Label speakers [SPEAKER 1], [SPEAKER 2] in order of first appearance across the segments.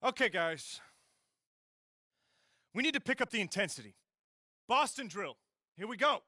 [SPEAKER 1] Okay, guys. We need to pick up the intensity. Boston drill. Here we go.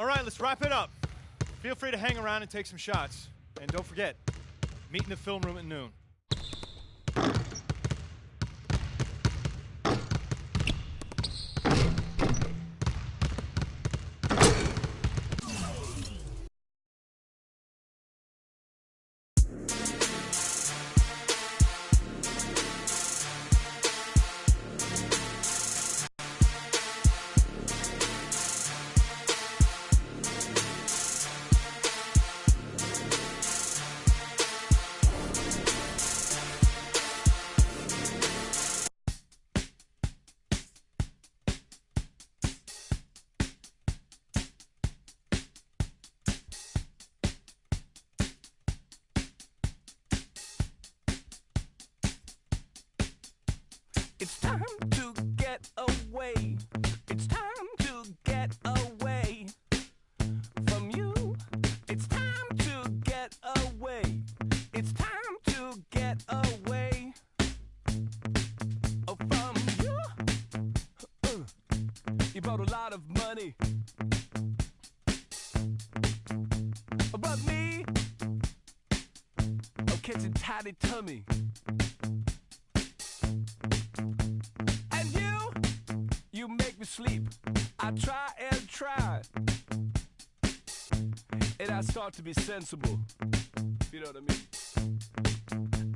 [SPEAKER 1] All right, let's wrap it up. Feel free to hang around and take some shots. And don't forget, meet in the film room at noon.
[SPEAKER 2] time to get away. It's time to get away from you. It's time to get away. It's time to get away from you. You brought a lot of money, but me, I'm catching tidy tummy. And you make me sleep. I try and try, and I start to be sensible. You know what I mean?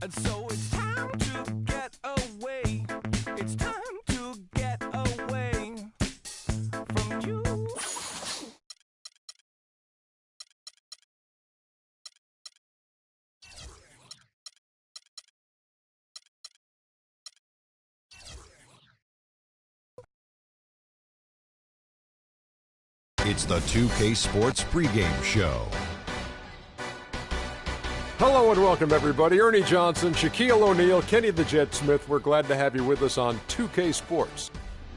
[SPEAKER 2] And so it's time to get away. It's time to get away from you.
[SPEAKER 3] It's the 2K Sports pregame show.
[SPEAKER 4] Hello and welcome, everybody. Ernie Johnson, Shaquille O'Neal, Kenny the Jet Smith. We're glad to have you with us on 2K Sports.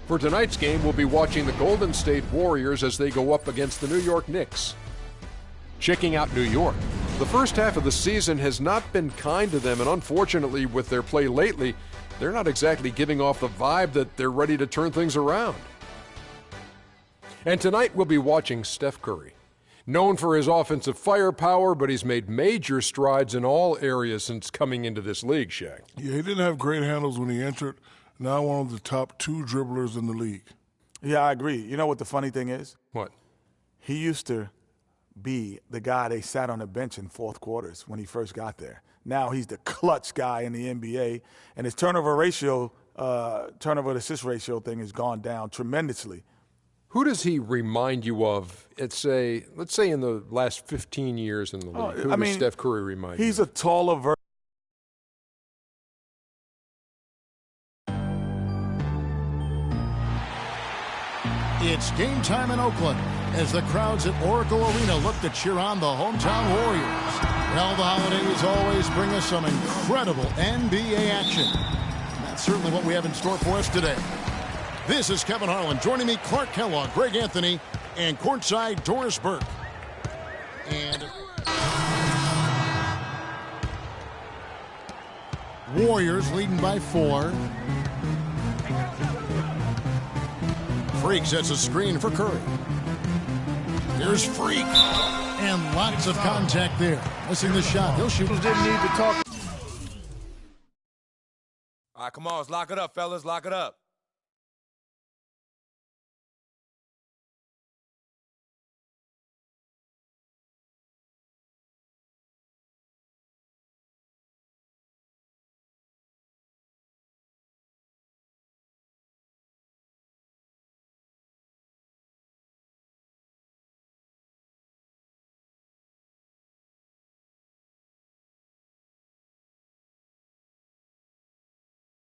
[SPEAKER 4] For tonight's game, we'll be watching the Golden State Warriors as they go up against the New York Knicks. Checking out New York. The first half of the season has not been kind to them, and unfortunately, with their play lately, they're not exactly giving off the vibe that they're ready to turn things around. And tonight we'll be watching Steph Curry. Known for his offensive firepower, but he's made major strides in all areas since coming into this league, Shaq.
[SPEAKER 5] Yeah, he didn't have great handles when he entered. Now one of the top 2 dribblers in the league.
[SPEAKER 6] Yeah, I agree. You know what the funny thing is?
[SPEAKER 4] What?
[SPEAKER 6] He used to be the guy they sat on the bench in fourth quarters when he first got there. Now he's the clutch guy in the NBA, and his turnover to assist ratio thing has gone down tremendously.
[SPEAKER 4] Who does he remind you of, let's say in the last 15 years in the league? Who does Steph Curry remind you?
[SPEAKER 6] He's a taller version.
[SPEAKER 7] It's game time in Oakland as the crowds at Oracle Arena look to cheer on the hometown Warriors. Well, the holidays always bring us some incredible NBA action. That's certainly what we have in store for us today. This is Kevin Harlan. Joining me, Clark Kellogg, Greg Anthony, and courtside Doris Burke. And Warriors leading by 4. Freak sets a screen for Curry. Here's Freak. And lots of contact there. Missing the shot. He'll shoot.
[SPEAKER 6] Didn't need to talk.
[SPEAKER 8] All right, come on. Let's lock it up, fellas. Lock it up.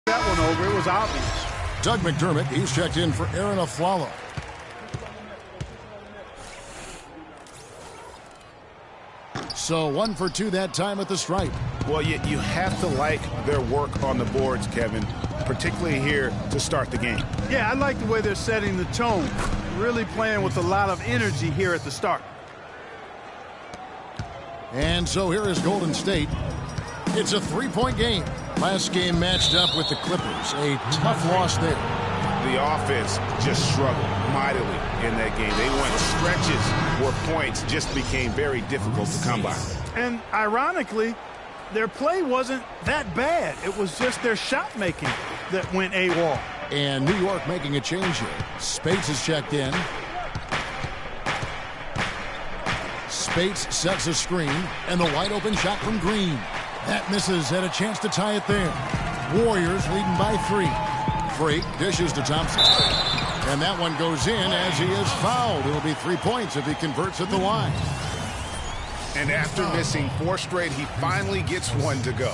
[SPEAKER 7] That one over. It was obvious. Doug McDermott, he's checked in for Aaron Aflalo. So 1 for 2 that time at the stripe.
[SPEAKER 9] Well, you have to like their work on the boards, Kevin, particularly here to start the game.
[SPEAKER 10] Yeah, I like the way they're setting the tone. Really playing with a lot of energy here at the start.
[SPEAKER 7] And so here is Golden State. It's a 3-point game. Last game matched up with the Clippers. A tough loss there.
[SPEAKER 9] The offense just struggled mightily in that game. They went stretches where points just became very difficult to come by.
[SPEAKER 10] And ironically, their play wasn't that bad. It was just their shot making that went AWOL.
[SPEAKER 7] And New York making a change here. Spates is checked in. Spates sets a screen, and the wide open shot from Green. That misses, had a chance to tie it there. Warriors leading by 3. Freak dishes to Thompson. And that one goes in as he is fouled. It'll be 3 points if he converts at the line.
[SPEAKER 9] And after missing 4 straight, he finally gets one to go.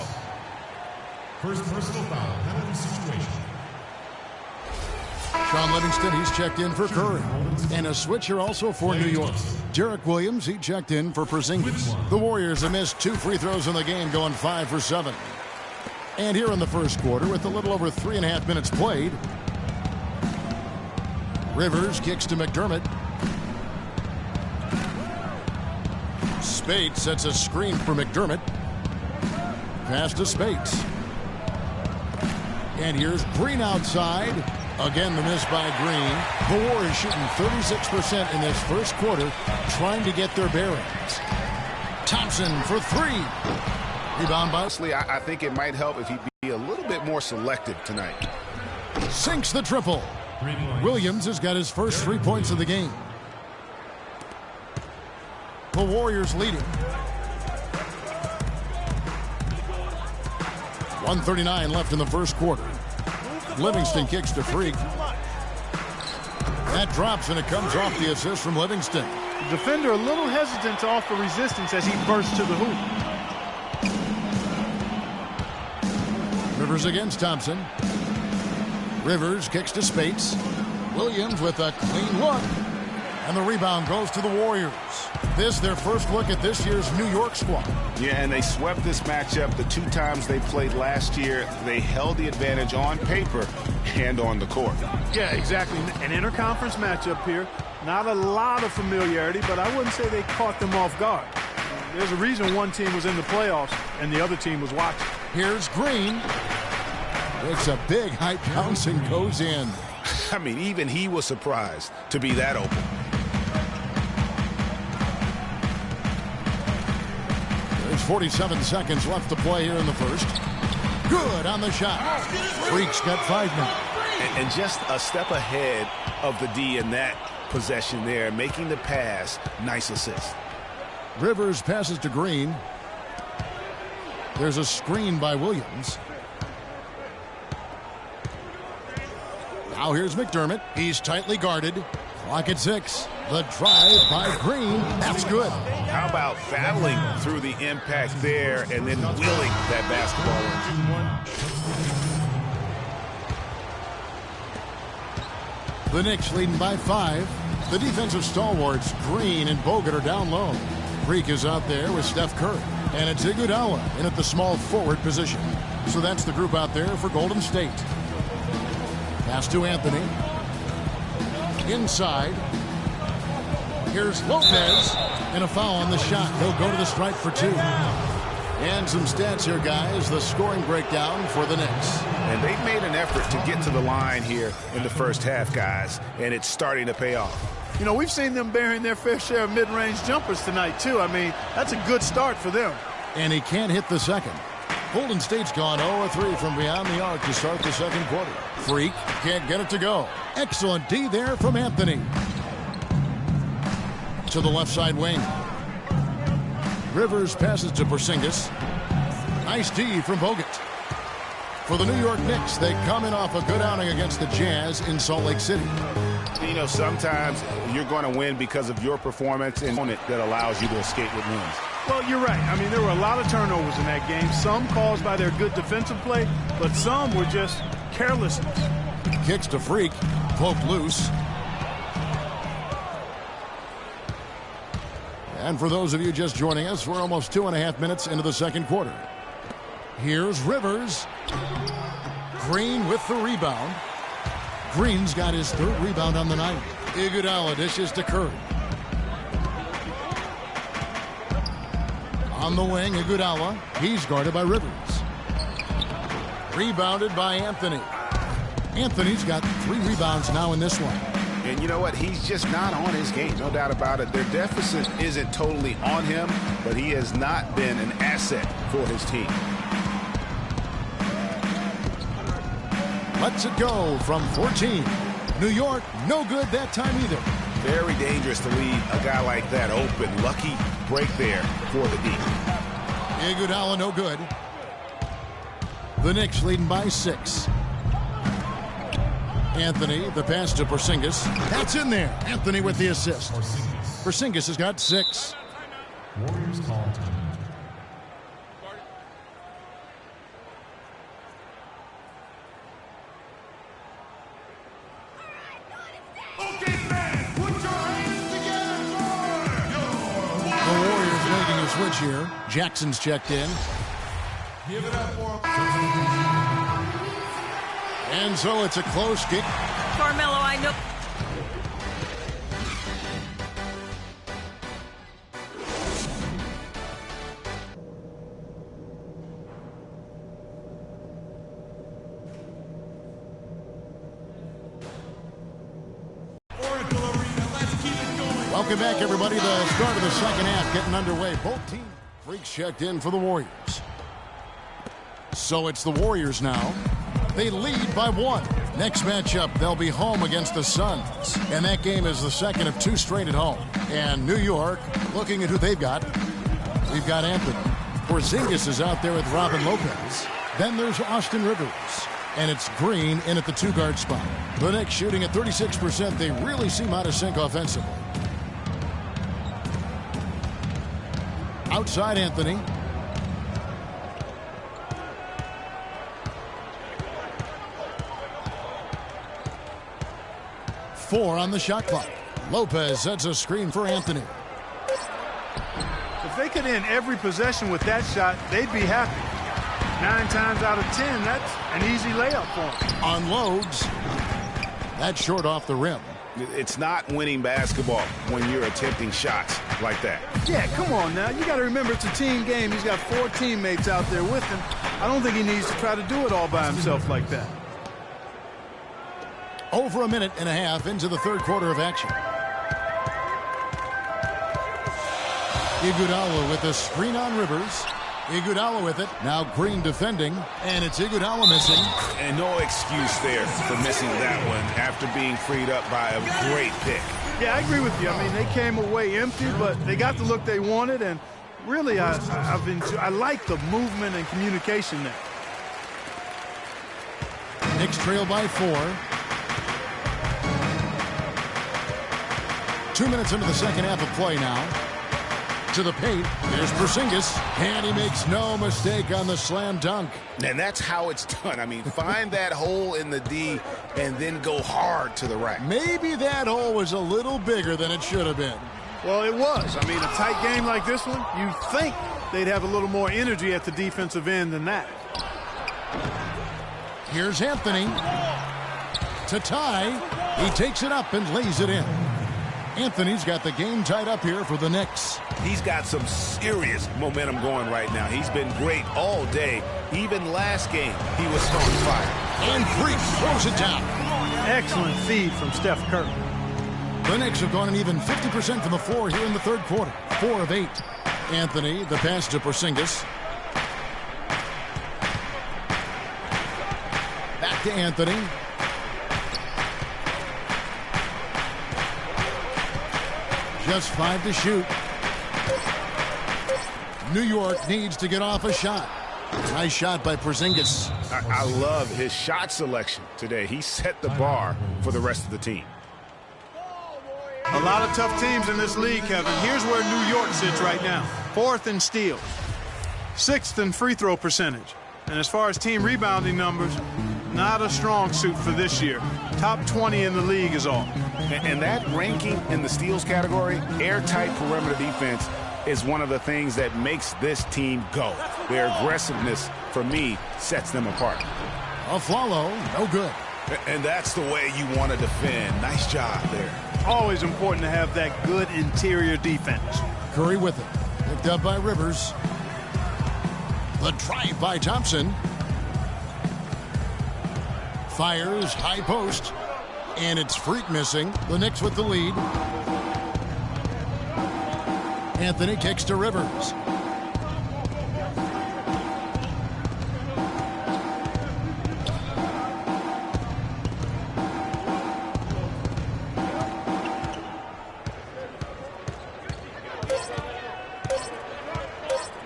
[SPEAKER 7] First personal foul, penalty situation. Sean Livingston, he's checked in for Curry. And a switcher also for New York. Derek Williams, he checked in for Porzingis. The Warriors have missed 2 free throws in the game, going 5 for 7. And here in the first quarter, with a little over 3.5 minutes played, Rivers kicks to McDermott. Spates sets a screen for McDermott. Pass to Spates. And here's Green outside. Again, the miss by Green. The Warriors shooting 36% in this first quarter, trying to get their bearings. Thompson for three. Rebound by.
[SPEAKER 9] I think it might help if he'd be a little bit more selective tonight.
[SPEAKER 7] Sinks the triple. Williams has got his first 3 points of the game. The Warriors leading. 1:39 left in the first quarter. Livingston kicks to Freak. That drops, and it comes off the assist from Livingston.
[SPEAKER 10] The defender a little hesitant to offer resistance as he bursts to the hoop.
[SPEAKER 7] Rivers against Thompson. Rivers kicks to Spates. Williams with a clean look. And the rebound goes to the Warriors. This their first look at this year's New York squad.
[SPEAKER 9] Yeah, and they swept this matchup the 2 times they played last year. They held the advantage on paper and on the court.
[SPEAKER 10] Yeah, exactly. An interconference matchup here. Not a lot of familiarity, but I wouldn't say they caught them off guard. There's a reason one team was in the playoffs and the other team was watching.
[SPEAKER 7] Here's Green. It's a big high bounce and goes in.
[SPEAKER 9] I mean, even he was surprised to be that open.
[SPEAKER 7] There's 47 seconds left to play here in the first. Good on the shot. Freak's got 5 now.
[SPEAKER 9] And just a step ahead of the D in that possession there, making the pass. Nice assist.
[SPEAKER 7] Rivers passes to Green. There's a screen by Williams. Now here's McDermott. He's tightly guarded. Clock at 6. The drive by Green. That's good.
[SPEAKER 9] How about battling through the impact there and then willing that basketball in?
[SPEAKER 7] The Knicks leading by 5. The defensive stalwarts, Green and Bogut, are down low. Freak is out there with Steph Curry. And it's Iguodala in at the small forward position. So that's the group out there for Golden State. Pass to Anthony. Inside. Here's Lopez. And a foul on the shot. He'll go to the stripe for 2. And some stats here, guys. The scoring breakdown for the Knicks.
[SPEAKER 9] And they've made an effort to get to the line here in the first half, guys. And it's starting to pay off.
[SPEAKER 10] You know, we've seen them bearing their fair share of mid-range jumpers tonight, too. I mean, that's a good start for them.
[SPEAKER 7] And he can't hit the second. Golden State's gone 0-3 from beyond the arc to start the second quarter. Freak can't get it to go. Excellent D there from Anthony. To the left side wing. Rivers passes to Porzingis. Nice D from Bogut. For the New York Knicks, they come in off a good outing against the Jazz in Salt Lake City.
[SPEAKER 9] You know, sometimes you're going to win because of your performance and that allows you to escape with wins.
[SPEAKER 10] Well, you're right. I mean, there were a lot of turnovers in that game. Some caused by their good defensive play, but some were just carelessness.
[SPEAKER 7] Kicks to Freak. Poked loose. And for those of you just joining us, we're almost 2.5 minutes into the second quarter. Here's Rivers. Green with the rebound. Green's got his 3rd rebound on the night. Iguodala dishes to Curry. On the wing, Iguodala. He's guarded by Rivers. Rebounded by Anthony. Anthony's got 3 rebounds now in this one.
[SPEAKER 9] And you know what? He's just not on his game. No doubt about it. Their deficit isn't totally on him, but he has not been an asset for his team.
[SPEAKER 7] Lets it go from 14. New York, no good that time either.
[SPEAKER 9] Very dangerous to leave a guy like that open. Lucky break there for the D.
[SPEAKER 7] Iguodala no good. The Knicks leading by 6. Anthony, the pass to Porzingis. That's in there. Anthony with the assist. Porzingis has got 6.
[SPEAKER 11] Warriors call time.
[SPEAKER 7] Switch here. Jackson's checked in. Give it up for him. And so it's a close game.
[SPEAKER 12] Carmelo, I know.
[SPEAKER 7] Welcome back, everybody. The start of the second half getting underway. Both teams. Freaks checked in for the Warriors. So it's the Warriors now. They lead by 1. Next matchup, they'll be home against the Suns. And that game is the second of 2 straight at home. And New York, looking at who they've got. We've got Anthony. Porzingis is out there with Robin Lopez. Then there's Austin Rivers. And it's Green in at the 2-guard spot. The Knicks shooting at 36%. They really seem out of sync offensively. Outside Anthony. Four on the shot clock. Lopez sets a screen for Anthony.
[SPEAKER 10] If they could end every possession with that shot, they'd be happy. 9 times out of 10, that's an easy layup for them.
[SPEAKER 7] Unloads. That's short off the rim.
[SPEAKER 9] It's not winning basketball when you're attempting shots like that.
[SPEAKER 10] Yeah, come on now. You got to remember it's a team game. He's got 4 teammates out there with him. I don't think he needs to try to do it all by himself like that.
[SPEAKER 7] Over a minute and a half into the third quarter of action. Iguodala with a screen on Rivers. Iguodala with it. Now Green defending. And it's Iguodala missing.
[SPEAKER 9] And no excuse there for missing that one after being freed up by a great pick.
[SPEAKER 10] Yeah, I agree with you. I mean, they came away empty, but they got the look they wanted. And really, I like the movement and communication there.
[SPEAKER 7] Knicks trail by 4. 2 minutes into the second half of play now. To the paint. There's Porzingis. And he makes no mistake on the slam dunk.
[SPEAKER 9] And that's how it's done. I mean, find that hole in the D and then go hard to the rack.
[SPEAKER 7] Maybe that hole was a little bigger than it should have been.
[SPEAKER 10] Well, it was. I mean, a tight game like this one, you think they'd have a little more energy at the defensive end than that.
[SPEAKER 7] Here's Anthony. To tie. He takes it up and lays it in. Anthony's got the game tied up here for the Knicks.
[SPEAKER 9] He's got some serious momentum going right now. He's been great all day. Even last game, he was on fire.
[SPEAKER 7] And Freaks throws it down.
[SPEAKER 10] Excellent feed from Steph Curry.
[SPEAKER 7] The Knicks have gone an even 50% from the floor here in the third quarter. 4 of 8. Anthony, the pass to Porzingis. Back to Anthony. Just 5 to shoot. New York needs to get off a shot. Nice shot by Porzingis.
[SPEAKER 9] I love his shot selection today. He set the bar for the rest of the team.
[SPEAKER 10] A lot of tough teams in this league, Kevin. Here's where New York sits right now. 4th in steals. 6th in free throw percentage. And as far as team rebounding numbers, not a strong suit for this year. Top 20 in the league is all.
[SPEAKER 9] And that ranking in the steals category, airtight perimeter defense, is one of the things that makes this team go. Their aggressiveness, for me, sets them apart.
[SPEAKER 7] Afflalo, no good.
[SPEAKER 9] And that's the way you want to defend. Nice job there.
[SPEAKER 10] Always important to have that good interior defense.
[SPEAKER 7] Curry with it. Picked up by Rivers. The drive by Thompson. Fires, high post. And it's Freak missing. The Knicks with the lead. Anthony kicks to Rivers.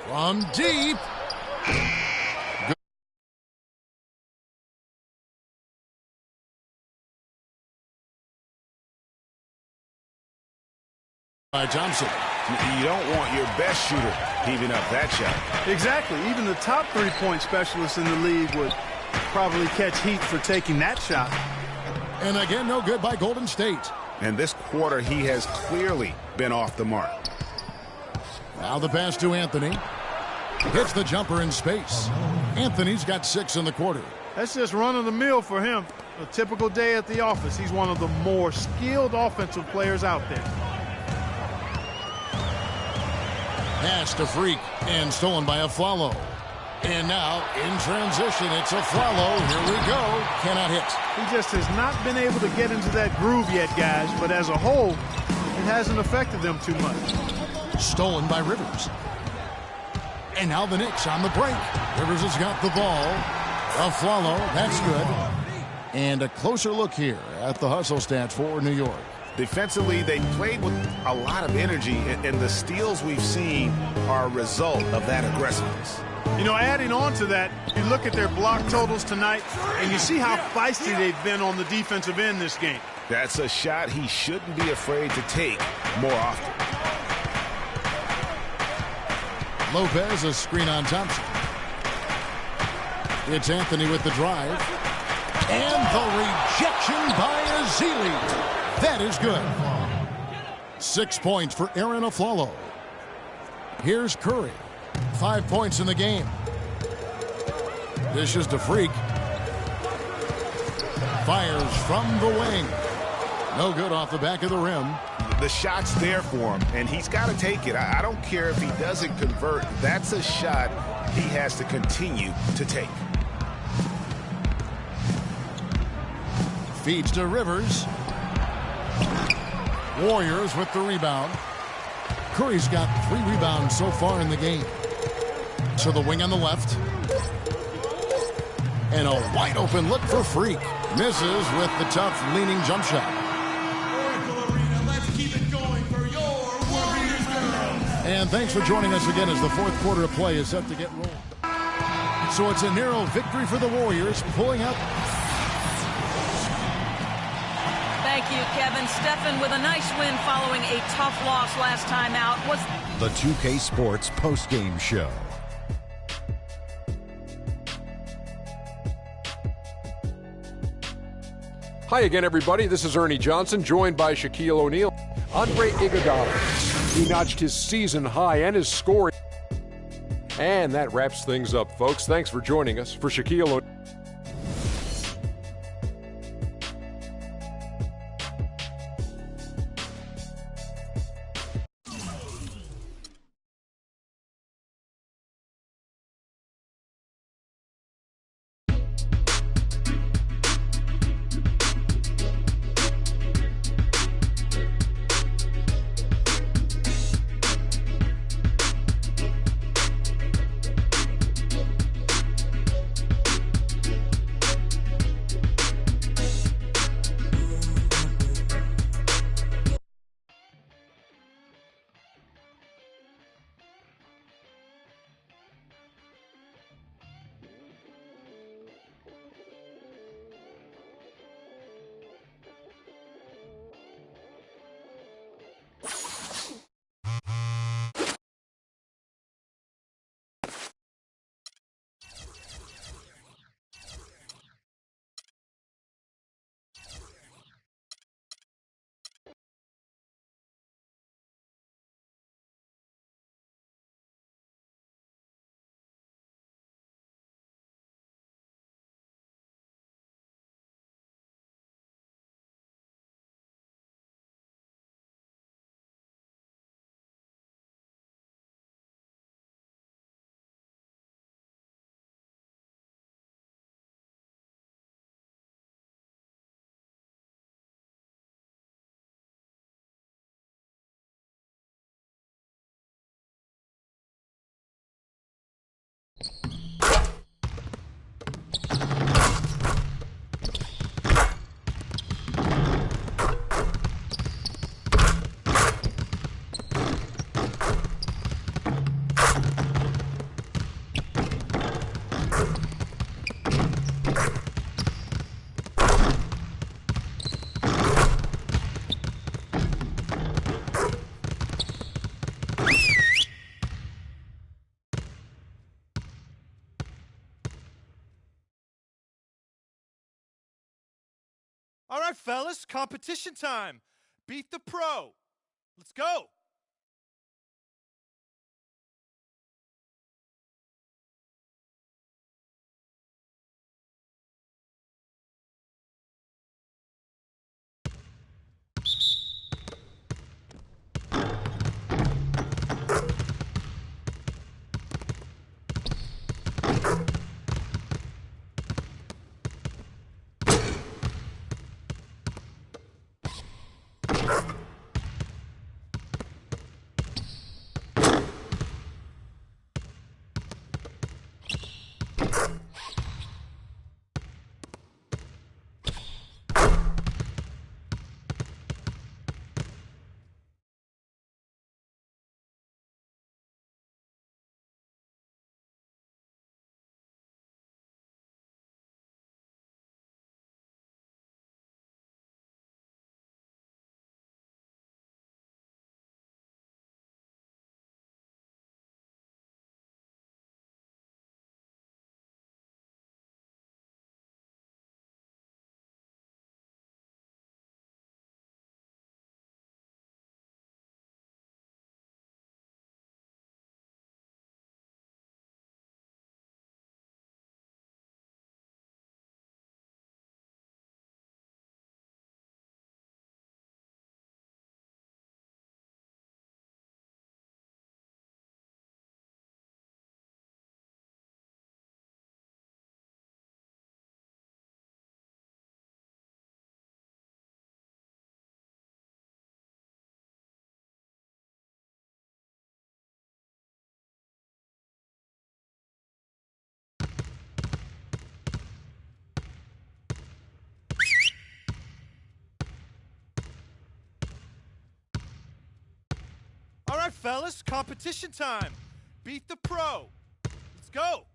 [SPEAKER 7] From deep. By Thompson.
[SPEAKER 9] You don't want your best shooter heaving up that shot.
[SPEAKER 10] Exactly. Even the top 3-point specialists in the league would probably catch heat for taking that shot.
[SPEAKER 7] And again, no good by Golden State.
[SPEAKER 9] And this quarter, he has clearly been off the mark.
[SPEAKER 7] Now the pass to Anthony. Hits the jumper in space. Anthony's got 6 in the quarter.
[SPEAKER 10] That's just run-of-the-mill for him. A typical day at the office. He's one of the more skilled offensive players out there.
[SPEAKER 7] Pass to Freak and stolen by Aflalo. And now in transition, it's Aflalo. Here we go. Cannot hit.
[SPEAKER 10] He just has not been able to get into that groove yet, guys. But as a whole, it hasn't affected them too much.
[SPEAKER 7] Stolen by Rivers. And now the Knicks on the break. Rivers has got the ball. Aflalo, that's good. And a closer look here at the hustle stats for New York.
[SPEAKER 9] Defensively, they played with a lot of energy, and the steals we've seen are a result of that aggressiveness.
[SPEAKER 10] You know, adding on to that, you look at their block totals tonight, and you see how feisty they've been on the defensive end this game.
[SPEAKER 9] That's a shot he shouldn't be afraid to take more often.
[SPEAKER 7] Lopez, a screen on Thompson. It's Anthony with the drive. And the rejection by Azili. That is good. 6 points for Aaron Aflalo. Here's Curry. 5 points in the game. Dishes to Freak. Fires from the wing. No good off the back of the rim.
[SPEAKER 9] The shot's there for him, and he's got to take it. I don't care if he doesn't convert. That's a shot he has to continue to take.
[SPEAKER 7] Feeds to Rivers. Warriors with the rebound. Curry's got 3 rebounds so far in the game. To the wing on the left. And a wide open look for Freak. Misses with the tough leaning jump shot.
[SPEAKER 12] Let's keep it going for your Warriors girls.
[SPEAKER 7] And thanks for joining us again as the fourth quarter of play is set to get rolling. So it's a narrow victory for the Warriors, pulling up.
[SPEAKER 13] Thank you, Kevin. Stephen with a nice win following a tough loss last time out. Was
[SPEAKER 3] the 2K Sports postgame show.
[SPEAKER 4] Hi again, everybody. This is Ernie Johnson, joined by Shaquille O'Neal. Andre Iguodala, he notched his season high and his scoring. And that wraps things up, folks. Thanks for joining us. For Shaquille O'Neal.
[SPEAKER 1] All right, fellas, competition time. Beat the pro. Let's go. fellas. Competition time. Beat the pro. Let's go.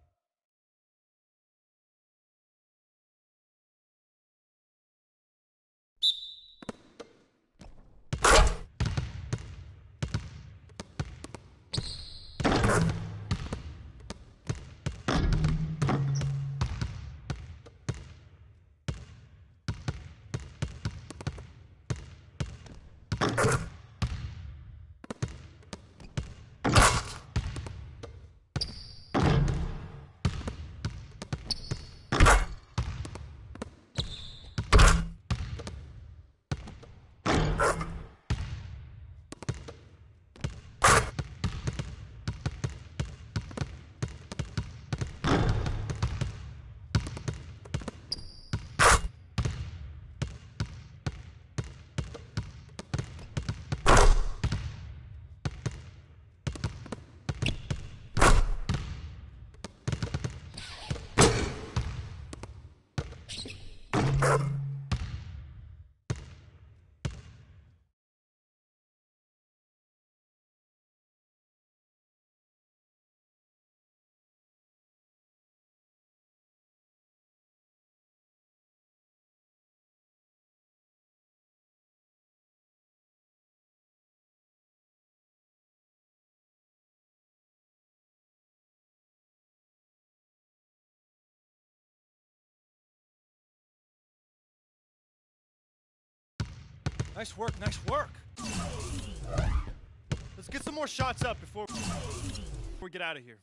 [SPEAKER 1] Nice work, nice work. Let's get some more shots up before we get out of here.